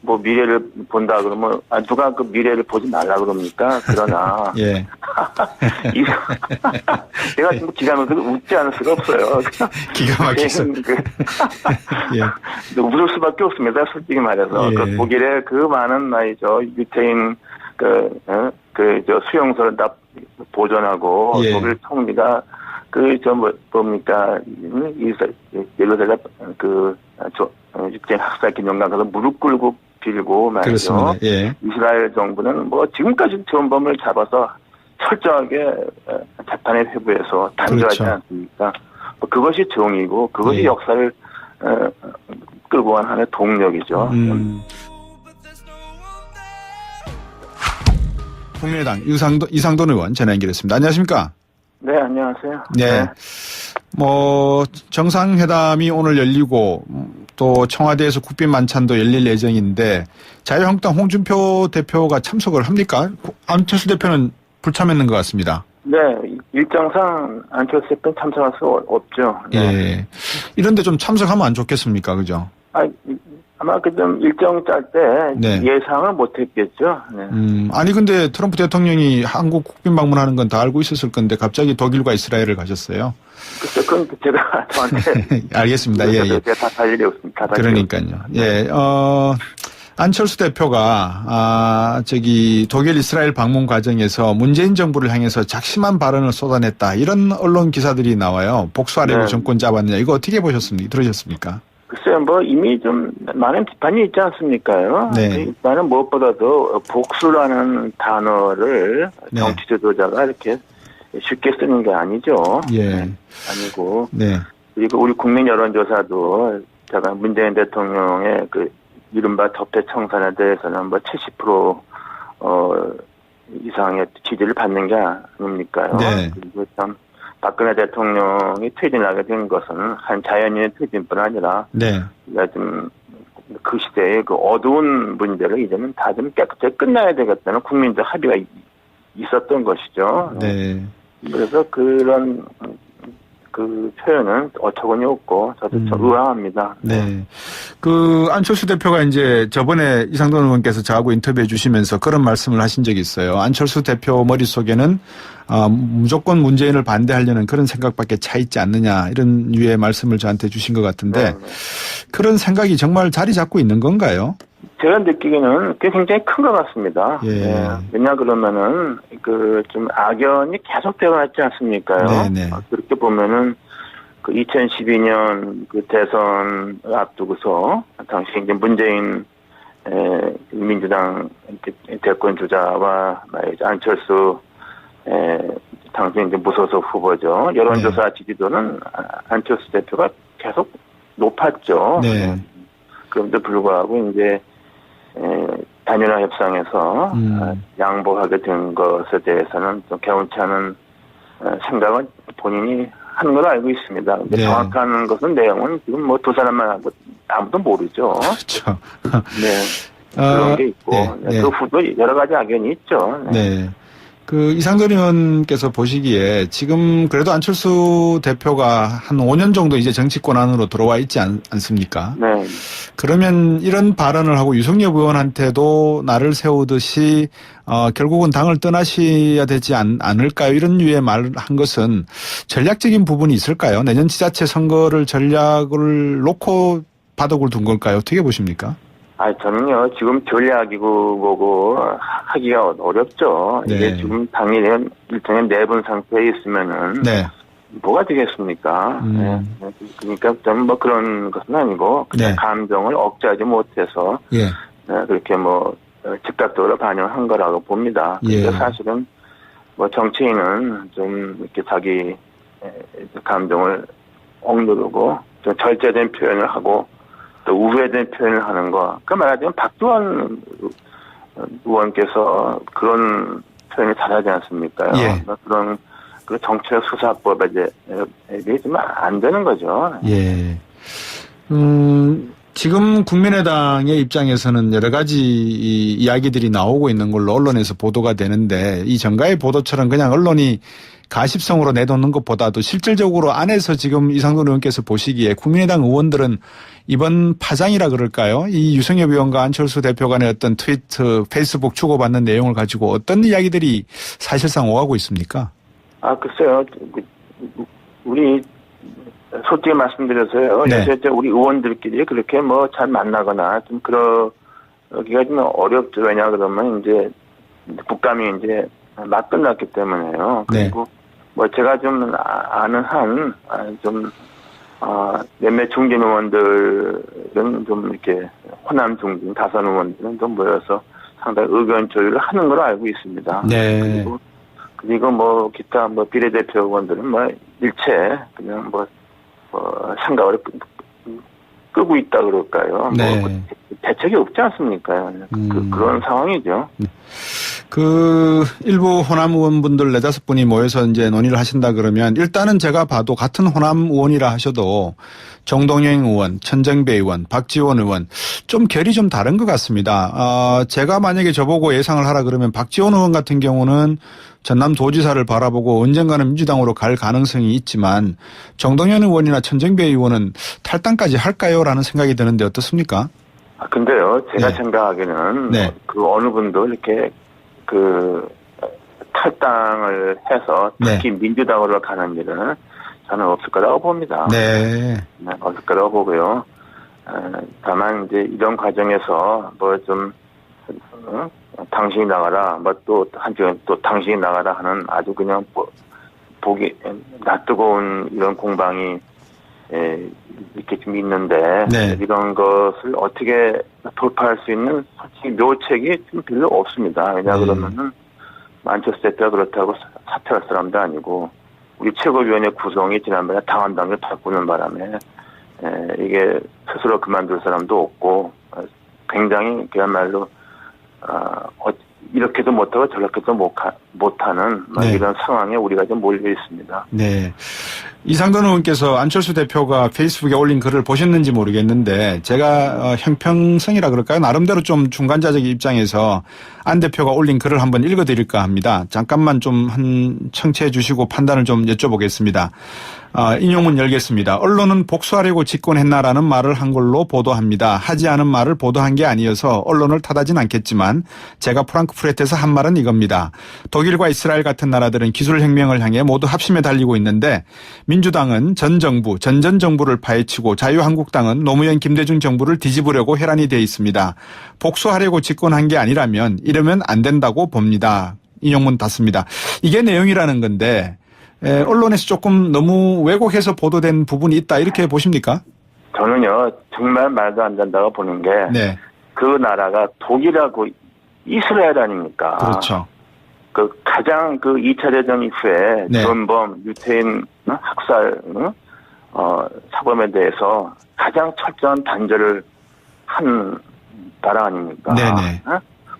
뭐 미래를 본다 그러면 누가 그 미래를 보지 말라 그럽니까? 그러나 예. 제가 지금 기가 막혀서 웃지 않을 수가 없어요. 기가 막혀서. 예. 웃을 수밖에 없습니다. 솔직히 말해서 예. 그 독일의 그 많은 말이죠 유태인 저 수용소를 다 보존하고 예. 독일 총리가 뭡니까 예루살렘 유태인 학살 기념관 가서 무릎 ቁ고 빌고 말이죠. 그렇습니다. 예. 이스라엘 정부는 뭐 지금까지 전범을 잡아서 철저하게 재판에 회부해서 단죄하지 그렇죠. 않습니까? 뭐 그것이 정의고 그것이 예. 역사를 끌고 간 하나의 동력이죠. 국민의당 이상돈 의원 전화 연결했습니다. 안녕하십니까? 네, 안녕하세요. 네. 뭐 정상회담이 오늘 열리고 또 청와대에서 국빈 만찬도 열릴 예정인데 자유한국당 홍준표 대표가 참석을 합니까? 안철수 대표는 불참했는 것 같습니다. 네, 일정상 안철수 대표는 참석할 수 없죠. 네. 예. 이런데 좀 참석하면 안 좋겠습니까? 그죠? 아마 그 좀 일정 짤 때 네. 예상을 못했겠죠. 네. 아니 근데 트럼프 대통령이 한국 국빈 방문하는 건 다 알고 있었을 건데 갑자기 독일과 이스라엘을 가셨어요. 그건 제가 저한테 알겠습니다. 예, 예. 제가 다 일이 없습니다. 그러니까요. 예. 안철수 대표가 독일 이스라엘 방문 과정에서 문재인 정부를 향해서 작심한 발언을 쏟아냈다. 이런 언론 기사들이 나와요. 복수하려고 네. 정권 잡았느냐. 이거 어떻게 보셨습니까? 들으셨습니까? 글쎄요, 뭐 이미 좀 많은 비판이 있지 않습니까요? 네. 일단은 무엇보다도 복수라는 단어를 네. 정치 지도자가 이렇게 쉽게 쓰는 게 아니죠. 예. 아니고. 네. 그리고 우리 국민 여론조사도 제가 문재인 대통령의 그 이른바 적폐 청산에 대해서는 뭐 70% 이상의 지지를 받는 게 아닙니까요? 네. 그리고 참 박근혜 대통령이 퇴진하게 된 것은 한 자연인의 퇴진뿐 아니라 네. 좀 그 시대의 그 어두운 문제를 이제는 다 좀 깨끗하게 끝나야 되겠다는 국민적 합의가 있었던 것이죠. 네. 그래서 그런 그 표현은 어처구니 없고 저도 좀 의아합니다. 네. 그 안철수 대표가 이제 저번에 이상돈 의원께서 저하고 인터뷰해 주시면서 그런 말씀을 하신 적이 있어요. 안철수 대표 머릿속에는 무조건 문재인을 반대하려는 그런 생각밖에 차 있지 않느냐 이런 류의 말씀을 저한테 주신 것 같은데 그런 생각이 정말 자리 잡고 있는 건가요? 제가 느끼기에는 그게 굉장히 큰 것 같습니다. 예. 네. 왜냐 그러면은 그 좀 악연이 계속되어 왔지 않습니까요? 네네. 그렇게 보면은 그 2012년 그 대선 앞두고서 당시 이제 문재인 민주당 대권 주자와 말이죠 안철수 당시 이제 무소속 후보죠. 여론조사 지지도는 안철수 대표가 계속 높았죠. 네. 그런데 불구하고 이제 단일화 협상에서 양보하게 된 것에 대해서는 좀 개운치 않은 생각은 본인이 하는 걸 알고 있습니다. 근데 네. 정확한 것은 내용은 지금 뭐 두 사람만 하고 아무도 모르죠. 그렇죠. 네. 그런 게 있고 네. 그 후도 여러 가지 악연이 있죠. 네. 그 이상돈 의원께서 보시기에 지금 그래도 안철수 대표가 한 5년 정도 이제 정치권 안으로 들어와 있지 않습니까? 네. 그러면 이런 발언을 하고 유승엽 의원한테도 나를 세우듯이 결국은 당을 떠나셔야 되지 않을까요? 이런 류의 말을 한 것은 전략적인 부분이 있을까요? 내년 지자체 선거를 전략을 놓고 바둑을 둔 걸까요? 어떻게 보십니까? 저는요, 지금 전략이고 뭐고 하기가 어렵죠. 네. 이게 지금 당이 일종의 내분 상태에 있으면은. 네. 뭐가 되겠습니까? 네. 그러니까 좀 뭐 그런 것은 아니고, 그냥 네. 감정을 억제하지 못해서. 예. 그렇게 뭐, 즉각적으로 반영한 거라고 봅니다. 예. 근데 사실은 뭐 정치인은 좀 이렇게 자기 감정을 억누르고 좀 절제된 표현을 하고 또 우회된 표현을 하는 거. 그 말하자면 박두원 의원께서 그런 표현을 잘하지 않습니까요? 예. 그런 그 정치적 수사법에 좀 안 되는 거죠. 예. 지금 국민의당의 입장에서는 여러 가지 이야기들이 나오고 있는 걸로 언론에서 보도가 되는데 이 정가의 보도처럼 그냥 언론이 가십성으로 내놓는 것보다도 실질적으로 안에서 지금 이상돈 의원께서 보시기에 국민의당 의원들은 이번 파장이라 그럴까요? 이 유승엽 의원과 안철수 대표 간의 어떤 트위트, 페이스북 주고받는 내용을 가지고 어떤 이야기들이 사실상 오가고 있습니까? 글쎄요. 우리 솔직히 말씀드려서요. 네. 요새 우리 의원들끼리 그렇게 뭐 잘 만나거나 좀 그러기가 좀 어렵죠. 왜냐 그러면 이제 국감이 이제 막 끝났기 때문에요. 그리고 뭐 제가 좀 아는 한 몇몇 중진 의원들은 좀 이렇게 호남 중진 다선 의원들은 좀 모여서 상당히 의견 조율을 하는 걸로 알고 있습니다. 네. 그리고 뭐 기타 뭐 비례대표 의원들은 뭐 일체 그냥 뭐 생각을 끄고 있다 그럴까요? 네. 뭐 대책이 없지 않습니까? 그런 상황이죠. 일부 호남 의원분들 4-5분이 모여서 이제 논의를 하신다 그러면 일단은 제가 봐도 같은 호남 의원이라 하셔도 정동영 의원, 천정배 의원, 박지원 의원 좀 결이 좀 다른 것 같습니다. 제가 만약에 저보고 예상을 하라 그러면 박지원 의원 같은 경우는 전남도지사를 바라보고 언젠가는 민주당으로 갈 가능성이 있지만 정동영 의원이나 천정배 의원은 탈당까지 할까요? 라는 생각이 드는데 어떻습니까? 근데요, 제가 생각하기에는 그 어느 분도 이렇게 탈당을 해서 특히 민주당으로 가는 일은 저는 없을 거라고 봅니다. 네, 없을 거라고 보고요. 다만 이제 이런 과정에서 뭐 좀 당신이 나가라, 뭐 또 한쪽은 또 당신이 나가라 하는 아주 그냥 보기 낯뜨거운 이런 공방이 이렇게 좀 있는데 이런 것을 어떻게 돌파할 수 있는 솔직히 묘책이 좀 별로 없습니다. 왜냐 그러면은 안철수 대표가 그렇다고 사퇴할 사람도 아니고 우리 최고위원회 구성이 지난번에 당헌당을 바꾸는 바람에 이게 스스로 그만둘 사람도 없고 굉장히 그야말로 이렇게도 못하고 저렇게도 못하는 이런 상황에 우리가 좀 몰려 있습니다. 네. 이상돈 의원께서 안철수 대표가 페이스북에 올린 글을 보셨는지 모르겠는데 제가 형평성이라 그럴까요? 나름대로 좀 중간자적 입장에서 안 대표가 올린 글을 한번 읽어드릴까 합니다. 잠깐만 좀 청취해 주시고 판단을 좀 여쭤보겠습니다. 인용문 열겠습니다. 언론은 복수하려고 집권했나라는 말을 한 걸로 보도합니다. 하지 않은 말을 보도한 게 아니어서 언론을 탓하진 않겠지만 제가 프랑크푸르트에서 한 말은 이겁니다. 독일과 이스라엘 같은 나라들은 기술혁명을 향해 모두 합심해 달리고 있는데 민주당은 전 정부를 파헤치고 자유한국당은 노무현 김대중 정부를 뒤집으려고 혈안이 돼 있습니다. 복수하려고 집권한 게 아니라면 이러면 안 된다고 봅니다. 인용문 닫습니다. 이게 내용이라는 건데 언론에서 조금 너무 왜곡해서 보도된 부분이 있다 이렇게 보십니까? 저는요 정말 말도 안 된다고 보는 게 그 나라가 독일하고 이스라엘 아닙니까? 그렇죠. 그 가장 그 2차 대전 이후에 전범 유태인 학살 사범에 대해서 가장 철저한 단죄를 한 나라 아닙니까? 네네.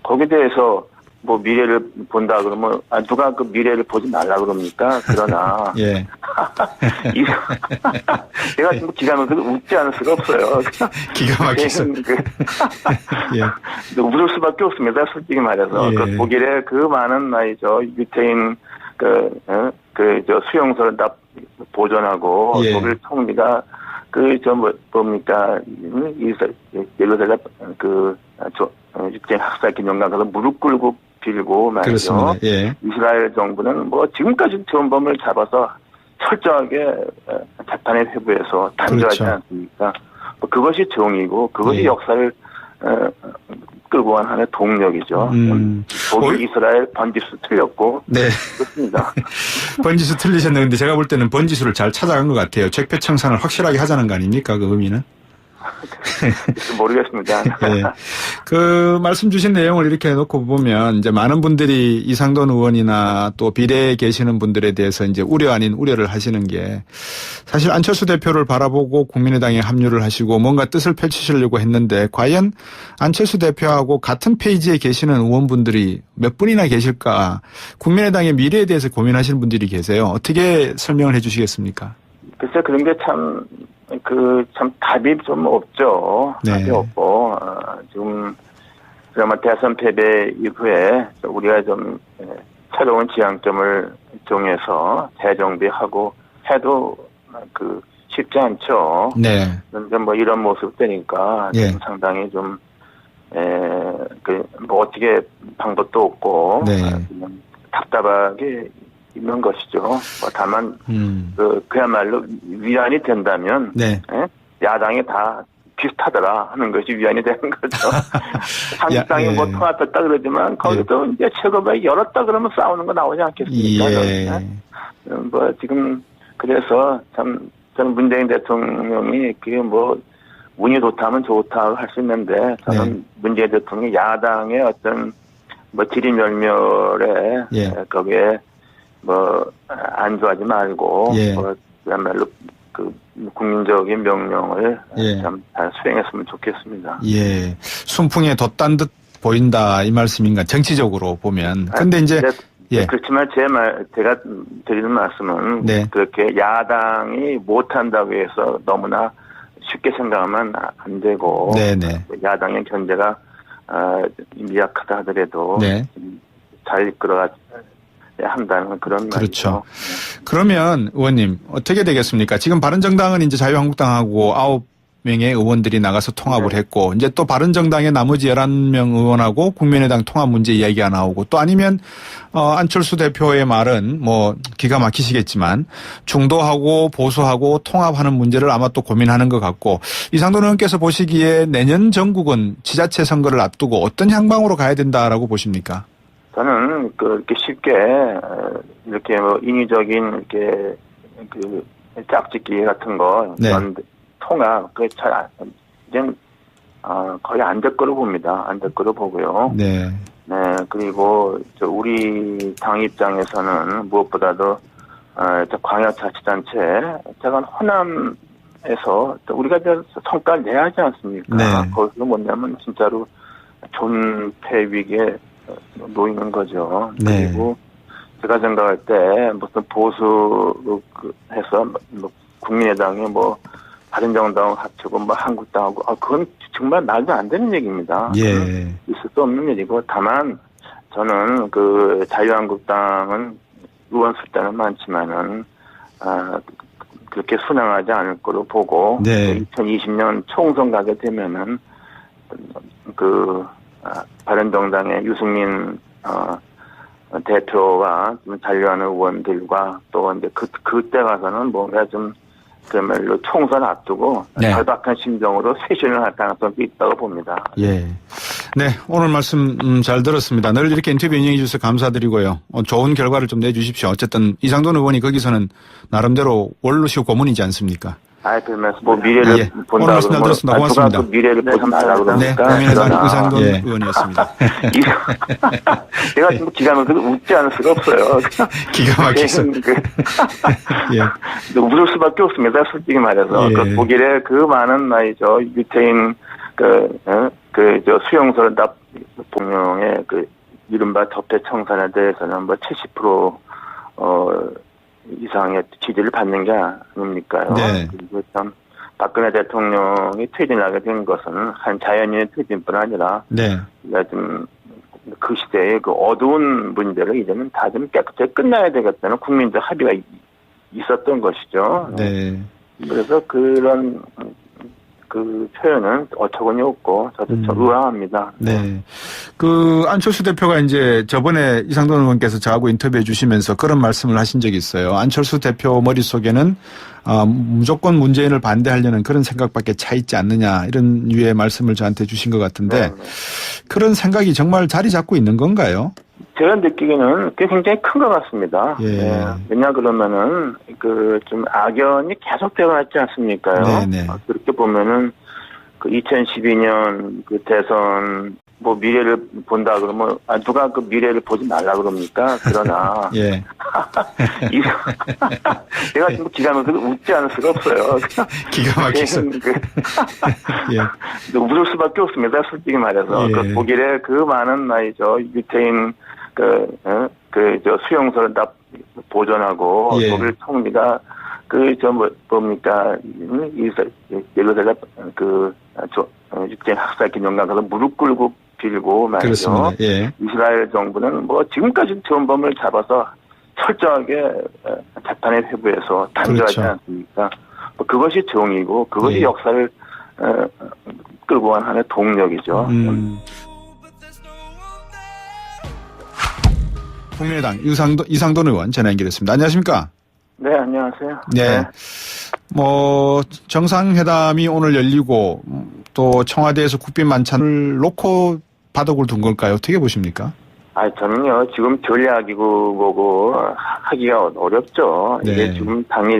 거기에 대해서 뭐 미래를 본다 그러면 누가 그 미래를 보지 말라 그럽니까? 그러나 제가 지금 기가 막혀서 웃지 않을 수가 없어요. 기가 막혀서 웃을 수밖에 없습니다. 솔직히 말해서 그 독일의 그 많은 말이죠 유태인 저 수용소를 다 보존하고 독일 총리가 예루살렘 유태인 학살 기념관 가서 무릎 꿇고 빌고 말이죠. 이스라엘 정부는 뭐 지금까지 전범을 잡아서 철저하게 재판에 회부해서 단죄하지 않습니까? 뭐 그것이 정의고 그것이 역사를 끌고 간 하나의 동력이죠. 독일, 이스라엘 번지수 틀렸고 그렇습니다. 번지수 틀리셨는데 제가 볼 때는 번지수를 잘 찾아간 것 같아요. 적폐청산을 확실하게 하자는 거 아닙니까? 그 의미는? 모르겠습니다. 그 말씀 주신 내용을 이렇게 놓고 보면 이제 많은 분들이 이상돈 의원이나 또 비례에 계시는 분들에 대해서 이제 우려 아닌 우려를 하시는 게 사실 안철수 대표를 바라보고 국민의당에 합류를 하시고 뭔가 뜻을 펼치시려고 했는데 과연 안철수 대표하고 같은 페이지에 계시는 의원분들이 몇 분이나 계실까? 국민의당의 미래에 대해서 고민하시는 분들이 계세요. 어떻게 설명을 해 주시겠습니까? 글쎄 그런 게 참 답이 좀 없죠. 답이 없고, 지금, 그나마 대선 패배 이후에 우리가 좀 새로운 지향점을 정해서 재정비하고 해도 쉽지 않죠. 네. 그런데 뭐 이런 모습 되니까 예. 좀 상당히 좀, 뭐 어떻게 방법도 없고, 네. 그냥 답답하게 있는 것이죠. 뭐 다만, 그야말로 위안이 된다면, 네. 야당이 다 비슷하더라 하는 것이 위안이 되는 거죠. 한국당이 예. 뭐 통합했다 그러지만 거기도 이제 최고가 열었다 그러면 싸우는 거 나오지 않겠습니까? 예. 뭐 지금 그래서 참 저는 문재인 대통령이 그게 뭐 운이 좋다면 좋다고 할 수 있는데 저는 네. 문재인 대통령이 야당의 어떤 뭐 지리멸멸에 예. 거기에 뭐 안주하지 말고 예. 뭐 그야말로 국민적인 명령을 예. 참 잘 수행했으면 좋겠습니다. 예. 순풍에 돛단 듯 보인다 이 말씀인가 정치적으로 보면. 근데 이제 예. 그렇지만 제가 드리는 말씀은 네. 그렇게 야당이 못한다고 해서 너무나 쉽게 생각하면 안 되고 네네. 야당의 견제가 미약하다 하더라도 네. 잘 이끌어야 한다는 그런 그렇죠. 말이죠. 그러면 의원님 어떻게 되겠습니까? 지금 바른정당은 이제 자유한국당하고 9명의 의원들이 나가서 통합을 네. 했고 이제 또 바른정당의 나머지 11명 의원하고 국민의당 통합 문제 이야기가 나오고 또 아니면 안철수 대표의 말은 뭐 기가 막히시겠지만 중도하고 보수하고 통합하는 문제를 아마 또 고민하는 것 같고 이상돈 의원께서 보시기에 내년 전국은 지자체 선거를 앞두고 어떤 향방으로 가야 된다라고 보십니까? 저는 이렇게 쉽게 이렇게 뭐 인위적인 이렇게 짝짓기 같은 거 네. 통합 이젠 거의 안 될 거로 봅니다. 안 될 거로 보고요. 네. 네, 그리고 우리 당 입장에서는 무엇보다도 광역자치단체 제가 호남에서 또 우리가 성과를 내야 하지 않습니까? 네. 거기서 못 내면 진짜로 존폐 위기에 놓이는 거죠. 네. 그리고 제가 생각할 때 무슨 보수해서 뭐 국민의당이 뭐 바른정당 합치고 뭐 한국당하고 그건 정말 말도 안 되는 얘기입니다. 예. 있을 수 없는 일이고 다만 저는 자유한국당은 의원 숫자는 많지만은 그렇게 순항하지 않을 거로 보고 네. 2020년 총선 가게 되면은 바른정당의 유승민 대표와 좀 잔류하는 의원들과 또 이제 그때 가서는 뭔가 좀 그야말로 총선 앞두고 네. 절박한 심정으로 쇄신을 할 가능성도 있다고 봅니다. 예. 네, 오늘 말씀 잘 들었습니다. 늘 이렇게 인터뷰 인용해 주셔서 감사드리고요. 좋은 결과를 좀 내주십시오. 어쨌든 이상돈 의원이 거기서는 나름대로 원로시고 고문이지 않습니까? 그러면서 뭐 미래를 예. 본다 오늘 말씀 잘 들었습니다. 고맙습니다. 누가 미래를 보지 말라고 네, 그러니까. 국민의당 이상돈 의원이었습니다. 제가 지금 기가 막혀서 웃지 않을 수가 없어요. 기가 막혀서. 예. 웃을 수밖에 없습니다. 솔직히 말해서. 예. 독일의 많은 말이죠. 유태인 수용소를 봉용의 이른바 적폐 청산에 대해서는 뭐 70% 이상의 지지를 받는 게 아닙니까요? 네. 그리고 참 박근혜 대통령이 퇴진하게 된 것은 한 자연인의 퇴진뿐 아니라 네. 좀 그 시대의 어두운 문제를 이제는 다 좀 깨끗하게 끝나야 되겠다는 국민적 합의가 있었던 것이죠. 네. 그래서 그런 표현은 어처구니 없고 저도 좀 의아합니다. 네. 안철수 대표가 이제 저번에 이상돈 의원께서 저하고 인터뷰해 주시면서 그런 말씀을 하신 적이 있어요. 안철수 대표 머릿속에는 무조건 문재인을 반대하려는 그런 생각밖에 차 있지 않느냐 이런 류의 말씀을 저한테 주신 것 같은데 그런 생각이 정말 자리 잡고 있는 건가요? 제가 느끼기에는 그게 굉장히 큰 것 같습니다. 예. 네. 왜냐 그러면은 좀 악연이 계속되어 있지 않습니까요? 네네. 그렇게 보면은 2012년 대선 뭐 미래를 본다 그러면 누가 미래를 보지 말라 그럽니까? 그러나 예. 제가 지금 기가 막혀서 웃지 않을 수가 없어요. 기가 막혀서. 예. 웃을 수밖에 없습니다. 솔직히 말해서 예. 독일의 많은 말이죠. 유태인 수용소를 다 보존하고 예. 독일 총리가 뭡니까 예루살렘 유태인 학살 기념관 가서 무릎 꿇고 빌고 말이죠. 그렇습니다. 예. 이스라엘 정부는 뭐 지금까지 전범을 잡아서 철저하게 재판에 회부해서 단죄하지 그렇죠. 않습니까? 뭐 그것이 정의고 그것이 예. 역사를 끌고 간 하나의 동력이죠. 국민의당 이상돈 의원 전화 연결했습니다. 안녕하십니까? 네, 안녕하세요. 네. 뭐 정상회담이 오늘 열리고 또 청와대에서 국빈 만찬을 놓고 바둑을 둔 걸까요? 어떻게 보십니까? 저는요, 지금 전략이고 뭐고 하기가 어렵죠. 네. 이게 지금 당이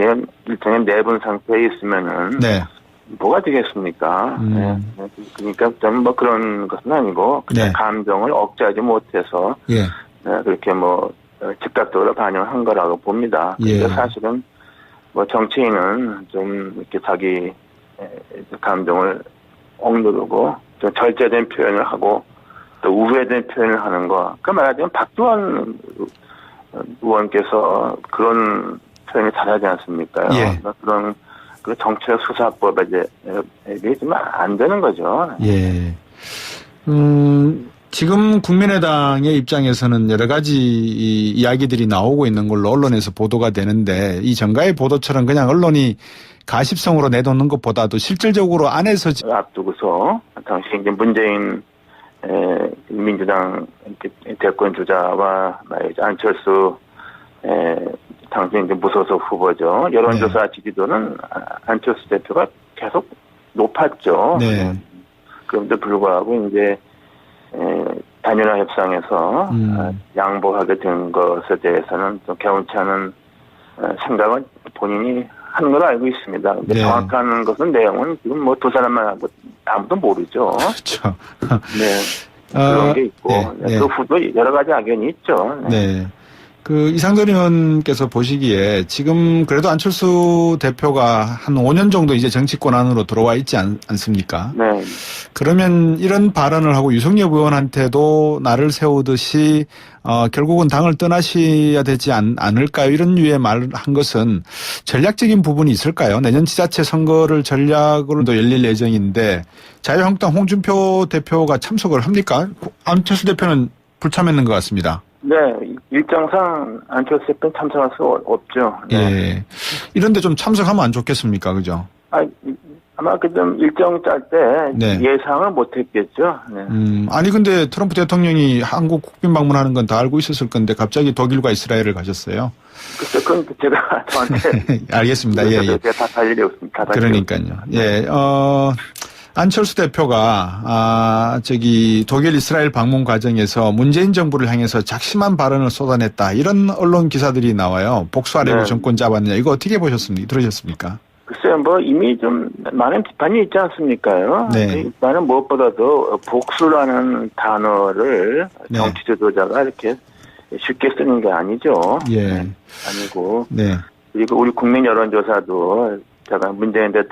일종의 내분 상태에 있으면은 네. 뭐가 되겠습니까? 네. 그러니까 저는 뭐 그런 것은 아니고 그냥 네. 감정을 억제하지 못해서 예. 그렇게 뭐 즉각적으로 반영한 거라고 봅니다. 예. 근데 사실은 뭐 정치인은 좀 이렇게 자기 감정을 억누르고 좀 절제된 표현을 하고 또 우회된 표현을 하는 거. 그 말하자면 박두원 의원께서 그런 표현을 잘하지 않습니까? 예. 그런 그 정치적 수사법에 이게 좀 안 되는 거죠. 예. 지금 국민의당의 입장에서는 여러 가지 이야기들이 나오고 있는 걸로 언론에서 보도가 되는데 이 정가의 보도처럼 그냥 언론이 가십성으로 내놓는 것보다도 실질적으로 안에서 앞두고서 당시 이제 문재인 민주당 대권 주자와 안철수 당시 이제 무소속 후보죠. 여론조사 지지도는 안철수 대표가 계속 높았죠. 네. 그런데 불구하고 이제 단일화 협상에서 양보하게 된 것에 대해서는 좀 개운치 않은 생각은 본인이 하는 걸 알고 있습니다. 근데 네. 정확한 것은 내용은 지금 뭐 두 사람만 하고 아무도 모르죠. 그렇죠. 네. 그런 게 있고 네. 그 후도 여러 가지 악연이 있죠. 네. 그 이상돈 의원께서 보시기에 지금 그래도 안철수 대표가 한 5년 정도 이제 정치권 안으로 들어와 있지 않습니까? 네. 그러면 이런 발언을 하고 유승엽 의원한테도 나를 세우듯이 결국은 당을 떠나셔야 되지 않을까요? 이런 류의 말을 한 것은 전략적인 부분이 있을까요? 내년 지자체 선거를 전략으로도 열릴 예정인데 자유한국당 홍준표 대표가 참석을 합니까? 안철수 대표는 불참했는 것 같습니다. 네, 일정상 안철수 대표는 참석할 수 없죠. 네. 예. 이런데 좀 참석하면 안 좋겠습니까? 그죠? 아마 그 좀 일정 짤 때 네. 예상을 못했겠죠. 네. 아니 근데 트럼프 대통령이 한국 국빈 방문하는 건 다 알고 있었을 건데 갑자기 독일과 이스라엘을 가셨어요. 그건 제가 저한테 알겠습니다. 예, 예. 제가 다 할 일이 없습니다. 그러니까요. 예, 안철수 대표가 독일 이스라엘 방문 과정에서 문재인 정부를 향해서 작심한 발언을 쏟아냈다. 이런 언론 기사들이 나와요. 복수하려고 네. 정권 잡았느냐. 이거 어떻게 보셨습니까? 들으셨습니까? 글쎄요, 뭐 이미 좀 많은 비판이 있지 않습니까요? 네. 나는 무엇보다도 복수라는 단어를 네. 정치 지도자가 이렇게 쉽게 쓰는 게 아니죠. 예. 아니고 네. 그리고 우리 국민 여론조사도 제가 문재인 대통령